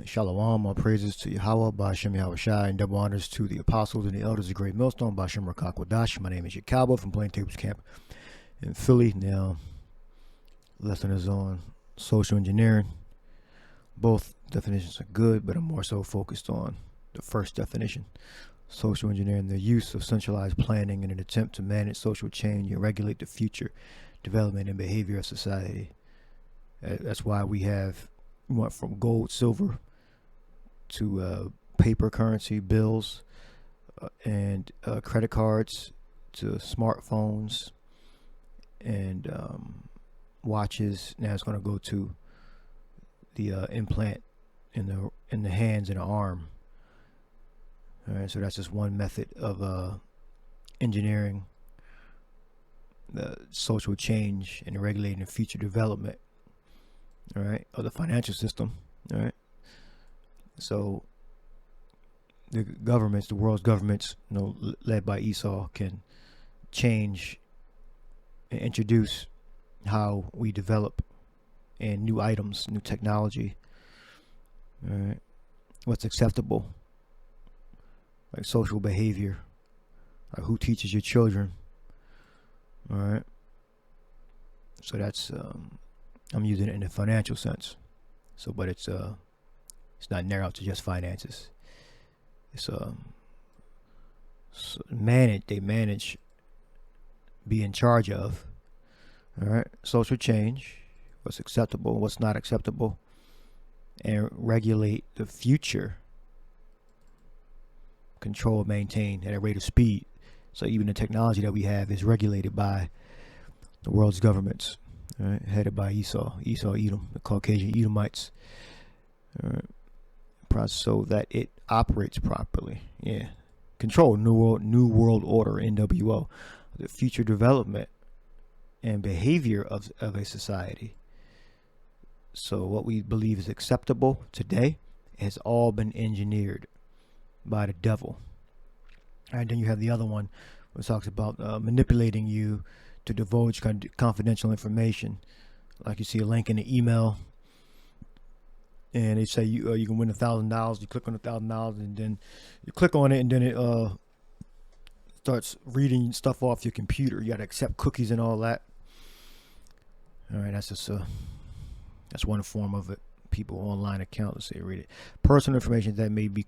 Shalom, all praises to Yahweh, Ba'Shem Yahushai, and double honors to the apostles and the elders of Great Millstone, Ba'Shem Rakak Wadash. My name is Yakaba from Plain Tables Camp in Philly. Now, lesson is on social engineering. Both definitions are good, but I'm more so focused on the first definition. Social engineering, the use of centralized planning in an attempt to manage social change and regulate the future development and behavior of society. That's why we went from gold, silver, to paper currency, bills, and credit cards, to smartphones and watches. Now it's going to go to the implant in the hands and the arm. All right, so that's just one method of engineering the social change and regulating the future development, all right, of the financial system. All right, so the governments, the world's governments, led by Esau, can change and introduce how we develop and new items, new technology. All right, what's acceptable, like social behavior, like who teaches your children. All right, so that's I'm using it in a financial sense. So, but it's not narrowed to just finances. It's they manage, be in charge of. All right, social change, what's acceptable, what's not acceptable, and regulate the future. Control, maintain at a rate of speed. So even the technology that we have is regulated by the world's governments, right? Headed by Esau, Edom, the Caucasian Edomites, so that it operates properly. Yeah, control, new world order, NWO, the future development and behavior of a society. So what we believe is acceptable today has all been engineered by the devil. And then you have the other one, which talks about manipulating you to divulge confidential information. Like you see a link in the email, and they say you can win $1,000. You click on $1,000, and then you click on it, and then it starts reading stuff off your computer. You got to accept cookies and all that. All right, that's just that's one form of it. People online accounts, say read it. Personal information that may be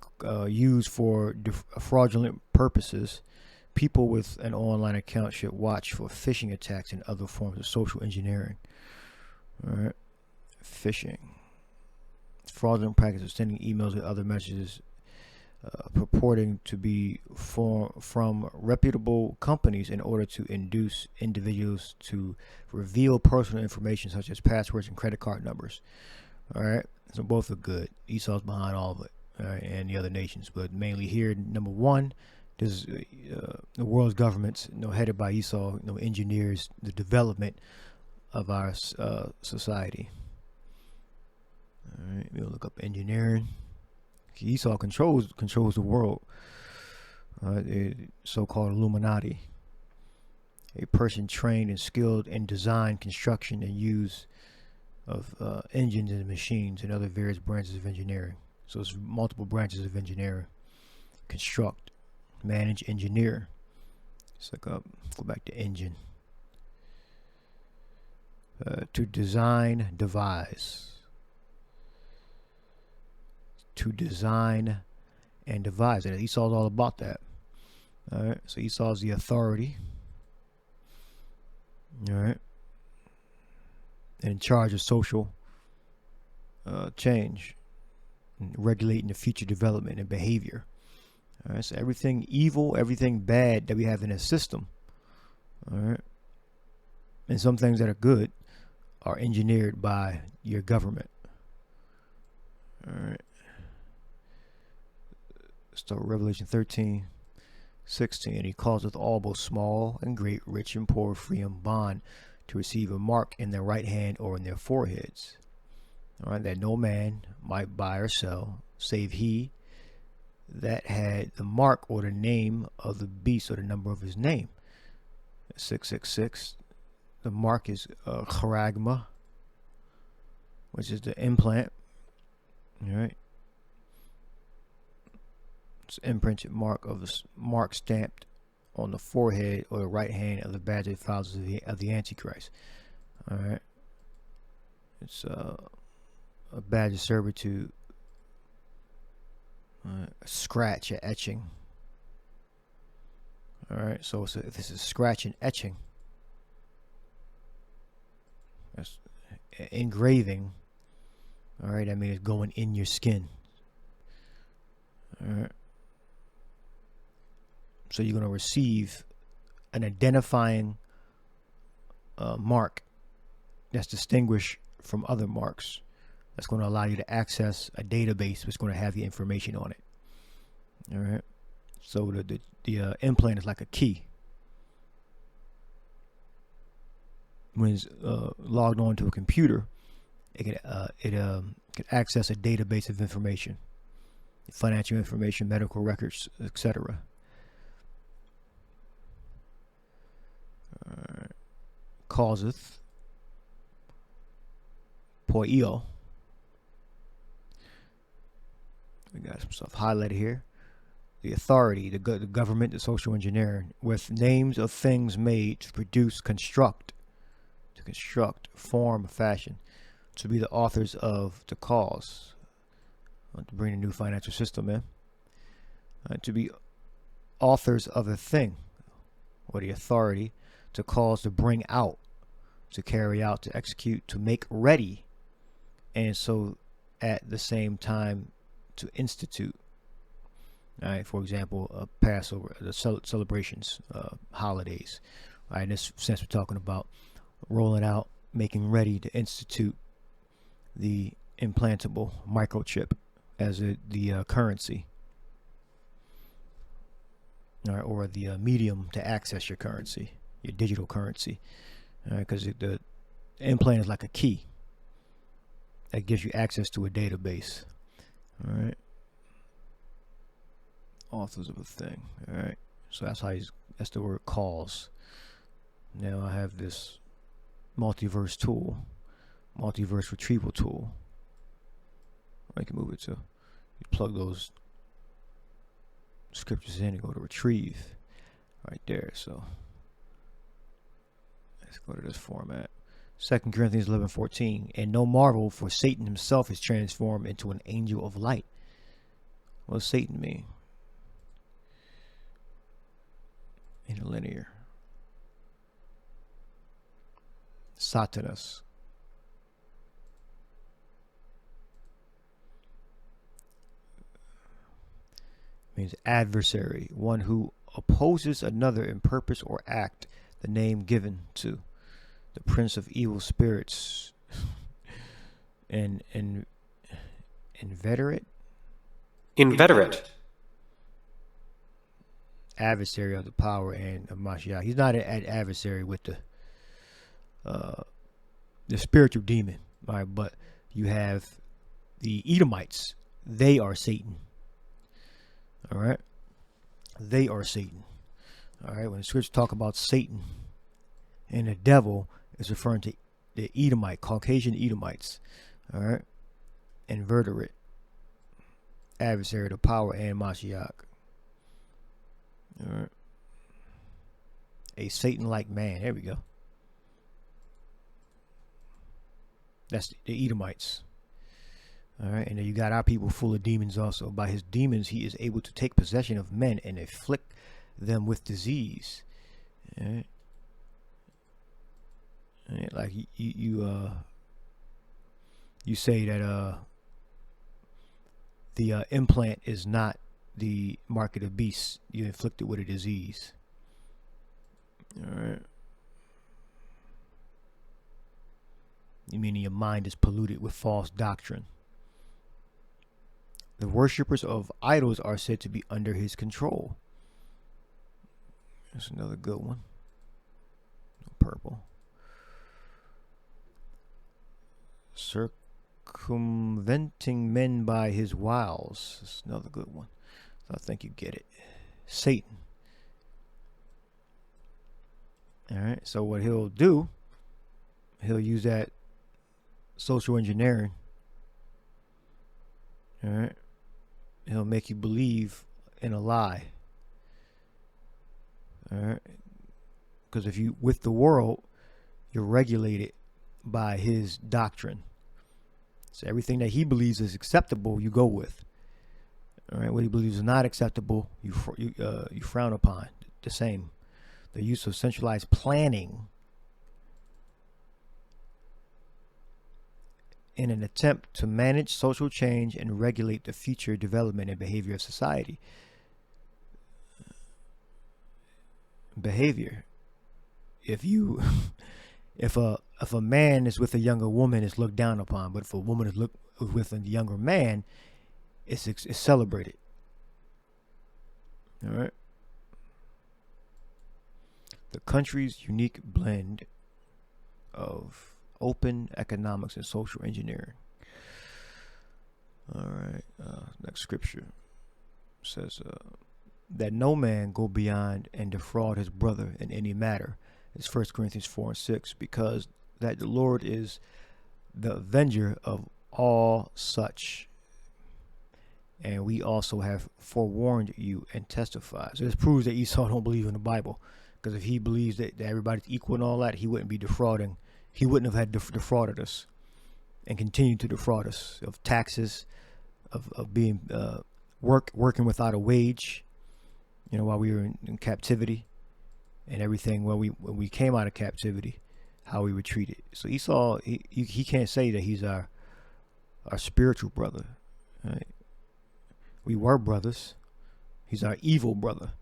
used for fraudulent purposes. People with an online account should watch for phishing attacks and other forms of social engineering. All right, phishing, fraudulent practice of sending emails and other messages purporting to be from reputable companies in order to induce individuals to reveal personal information such as passwords and credit card numbers. All right, so both are good. Esau's behind all of it, all right, and the other nations, but mainly here, number one, there's the world's governments, headed by Esau, engineers the development of our society. All right, we'll look up engineering. Esau controls the world. The so-called Illuminati, a person trained and skilled in design, construction, and use of engines and machines and other various branches of engineering. So it's multiple branches of engineering. Construct, manage, engineer. It's like go back to engine. To design, devise. To design and devise. And Esau's all about that. All right, so Esau's the authority. All right, in charge of social change, and regulating the future development and behavior. All right, so everything evil, everything bad that we have in a system, all right, and some things that are good are engineered by your government. All right. So Revelation 13:16, and he causeth all, both small and great, rich and poor, free and bond, to receive a mark in their right hand or in their foreheads. All right, that no man might buy or sell, save he that had the mark or the name of the beast or the number of his name. 666. The mark is charagma, which is the implant. All right, It's imprinted mark stamped on the forehead or the right hand of the badge of followers of the Antichrist. All right. It's a badge of servitude, scratch or etching. All right. So if this is scratch and etching, that's engraving. All right. I mean, it's going in your skin. All right. So you're going to receive an identifying mark that's distinguished from other marks. That's going to allow you to access a database that's going to have the information on it. All right. So the implant is like a key. When it's logged onto a computer, it can access a database of information, financial information, medical records, etc. Causeth poio. We got some stuff highlighted here. The authority, the government, the social engineering, with names of things made to produce, construct, form, fashion, to be the authors of the cause, to bring a new financial system in, to be authors of a thing, or the authority to cause, to bring out, to carry out, to execute, to make ready, and so at the same time to institute. All right, for example, Passover, the celebrations, holidays. All right, in this sense, we're talking about rolling out, making ready to institute the implantable microchip as the currency, all right, or the medium to access your currency, your digital currency. All right, because the implant is like a key that gives you access to a database. All right. Authors of a thing. All right. So that's that's the word cause. Now I have this multiverse tool, multiverse retrieval tool. I can move it to. You plug those scriptures in and go to retrieve right there. So let's go to this format. 2 Corinthians 11:14. And no marvel, for Satan himself is transformed into an angel of light. What does Satan mean? Interlinear. Satanas. Means adversary, one who opposes another in purpose or act, the name given to the prince of evil spirits, and inveterate adversary of the power and of Mashiach. He's not an adversary with the spiritual demon, all right, but you have the Edomites. They are Satan. All right, they are Satan. All right, when the scriptures talk about Satan and the devil, it's referring to the Edomite, Caucasian Edomites. All right, invertebrate, adversary of the power and Mashiach. All right, a Satan-like man. There we go. That's the Edomites. All right, and then you got our people full of demons also. By his demons, he is able to take possession of men and afflict them with disease. All right. All right, like you say that the implant is not the mark of the beast. You inflicted with a disease. All right. You mean your mind is polluted with false doctrine. The worshippers of idols are said to be under his control. That's another good one. Purple. Circumventing men by his wiles. That's another good one. So I think you get it. Satan. All right. So what he'll do, he'll use that social engineering. All right. He'll make you believe in a lie. All right, because if you with the world, you're regulated by his doctrine. So everything that he believes is acceptable, you go with. All right, what he believes is not acceptable, you frown upon. The same. The use of centralized planning in an attempt to manage social change and regulate the future development and behavior of society. Behavior. If a man is with a younger woman, it's looked down upon. But if a woman is with a younger man, it's celebrated. All right. The country's unique blend of open economics and social engineering. All right. Next scripture says that no man go beyond and defraud his brother in any matter. It's 1 Corinthians 4:6, because that the Lord is the avenger of all such. And we also have forewarned you and testified. So this proves that Esau don't believe in the Bible. Because if he believes that everybody's equal and all that, he wouldn't be defrauding. He wouldn't have had defrauded us and continued to defraud us of taxes, of being working without a wage, while we were in captivity, and everything when we came out of captivity, how we were treated. So Esau, he can't say that he's our spiritual brother. Right? We were brothers. He's our evil brother.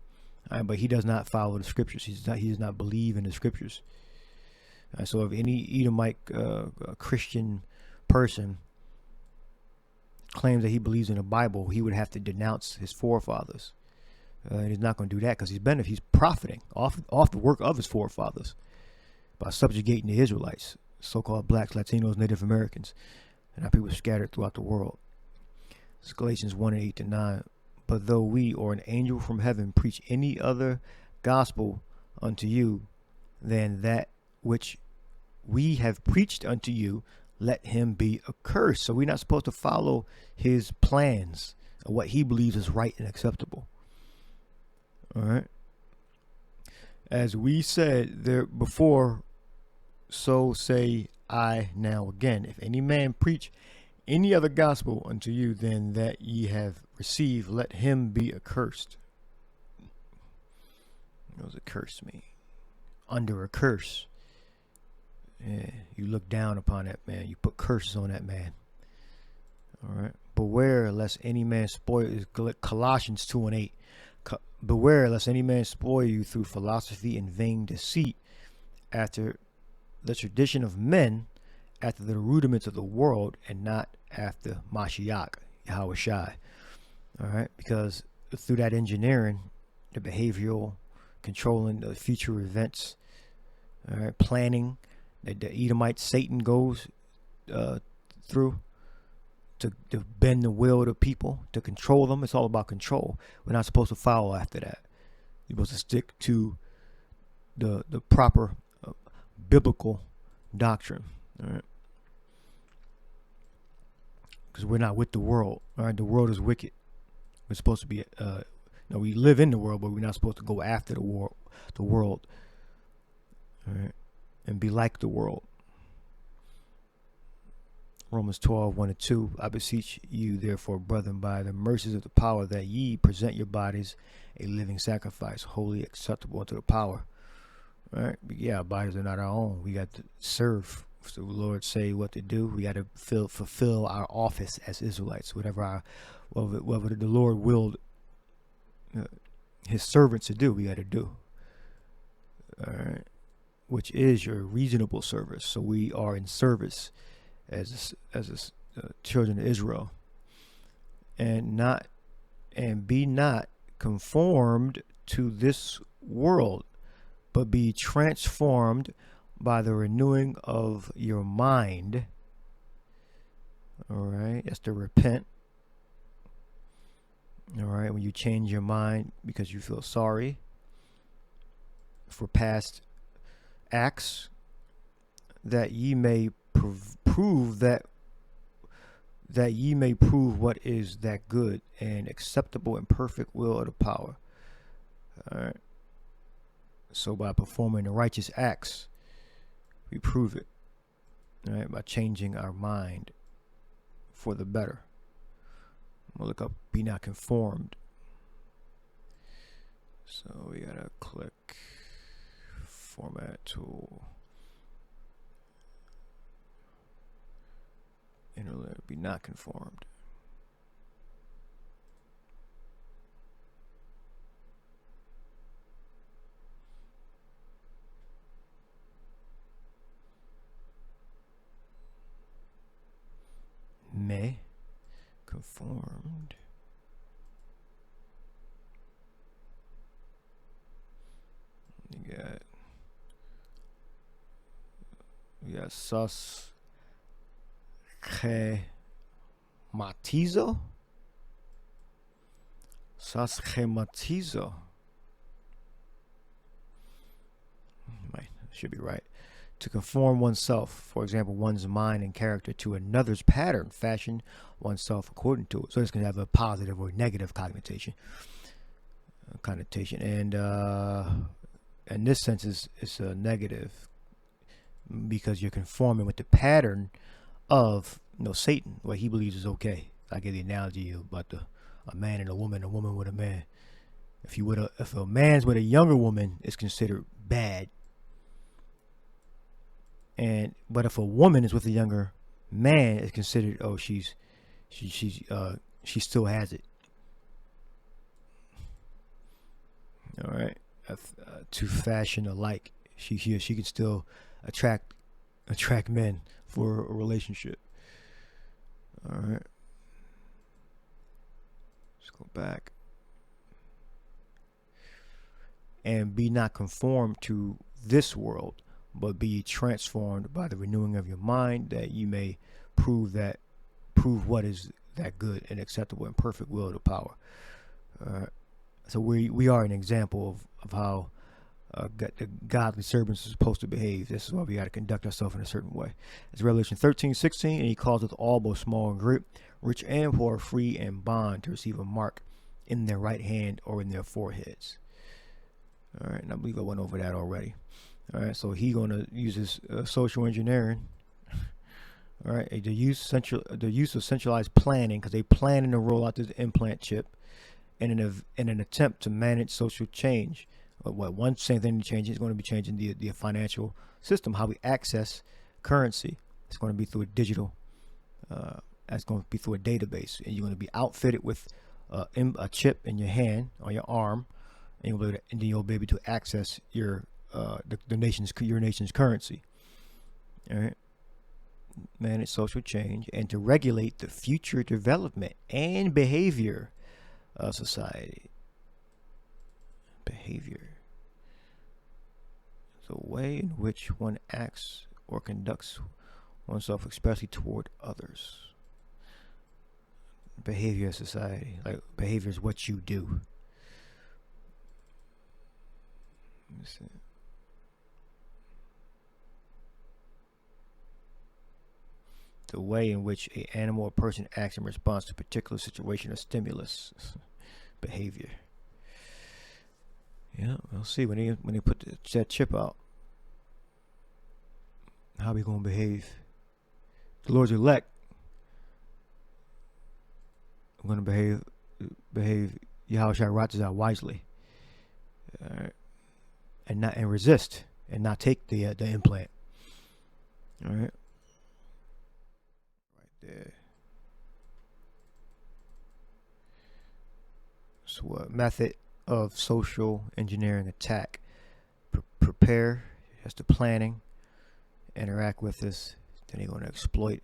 But he does not follow the scriptures. He does not believe in the scriptures. So if any Edomite Christian person claims that he believes in the Bible, he would have to denounce his forefathers. And he's not going to do that because he's profiting off the work of his forefathers by subjugating the Israelites, so-called blacks, Latinos, Native Americans, and our people scattered throughout the world. It's Galatians 1:8-9. But though we or an angel from heaven preach any other gospel unto you than that which we have preached unto you, let him be accursed. So we're not supposed to follow his plans or what he believes is right and acceptable. All right. As we said there before, so say I now again. If any man preach any other gospel unto you than that ye have received, let him be accursed. What does accursed mean? Under a curse. Yeah, you look down upon that man. You put curses on that man. All right. Beware lest any man spoil you. Colossians 2:8. Beware lest any man spoil you through philosophy and vain deceit, after the tradition of men, after the rudiments of the world, and not after Mashiach, Yahushai. All right, because through that engineering, the behavioral, controlling the future events, all right, planning that the Edomite Satan goes through to bend the will of the people, to control them. It's all about control. We're not supposed to follow after that. You're supposed to stick to the proper biblical doctrine. All right. Because we're not with the world. All right, the world is wicked. We're supposed to be. We live in the world, but we're not supposed to go after the world. All right, and be like the world. Romans 12:1-2. I beseech you, therefore, brethren, by the mercies of the power, that ye present your bodies a living sacrifice, wholly acceptable unto the power. All right, but yeah, our bodies are not our own. We got to serve. So the Lord say what to do. We got to fulfill our office as Israelites, whatever the Lord willed his servants to do, we got to do. All right, which is your reasonable service. So we are in service as children of Israel, and be not conformed to this world, but be transformed by the renewing of your mind. All right, that's to repent. All right, when you change your mind because you feel sorry for past acts, that ye may prove that that ye may prove what is that good and acceptable and perfect will of the power. All right. So by performing the righteous acts, we prove it. All right, by changing our mind for the better. We'll look up be not conformed. So we gotta click format tool. Interlinear, be not conformed. May conformed. We got sus schematizo. Sus schematizo. Right, should be right. To conform oneself, for example, one's mind and character to another's pattern, fashion oneself according to it. So this can have a positive or negative connotation. And in this sense, it's a negative because you're conforming with the pattern of Satan, what he believes is okay. I give the analogy about a man and a woman with a man. If a man's with a younger woman, it's considered bad. But if a woman is with a younger man, it's considered, oh, she still has it. All right, to fashion alike, she can still attract men for a relationship. All right, let's go back. And be not conformed to this world, but be transformed by the renewing of your mind, that you may prove what is that good and acceptable and perfect will of the power. So we are an example of how the godly servants are supposed to behave. This is why we got to conduct ourselves in a certain way. It's Revelation 13:16, and he calls it all, both small and great, rich and poor, free and bond, to receive a mark in their right hand or in their foreheads. All right, and I believe I went over that already. All right, so he's going to use his social engineering. All right, the use of centralized planning, because they planning to roll out this implant chip in an attempt to manage social change. One same thing to change is going to be changing the financial system, how we access currency. It's going to be through a digital. It's going to be through a database, and you're going to be outfitted with a chip in your hand or your arm, and then you'll be able to access your nation's currency. All right, manage social change and to regulate the future development and behavior of society. Behavior, the way in which one acts or conducts oneself, especially toward others. Behavior of society, like behavior is what you do. Let me see. The way in which an animal or person acts in response to a particular situation or stimulus. Behavior. Yeah, we'll see when they put that chip out. How we gonna behave? The Lord's elect. I'm gonna behave Yahushua wisely, and resist and not take the implant. All right. There. So a method of social engineering attack. Prepare, that's the planning, interact with this, then they're going to exploit,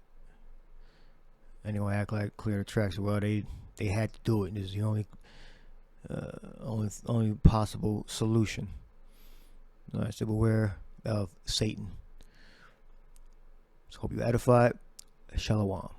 and they're going to act like clear the tracks. Well, they had to do it, and this is the only possible solution. All right, so beware of Satan. So hope you edified. Shalom.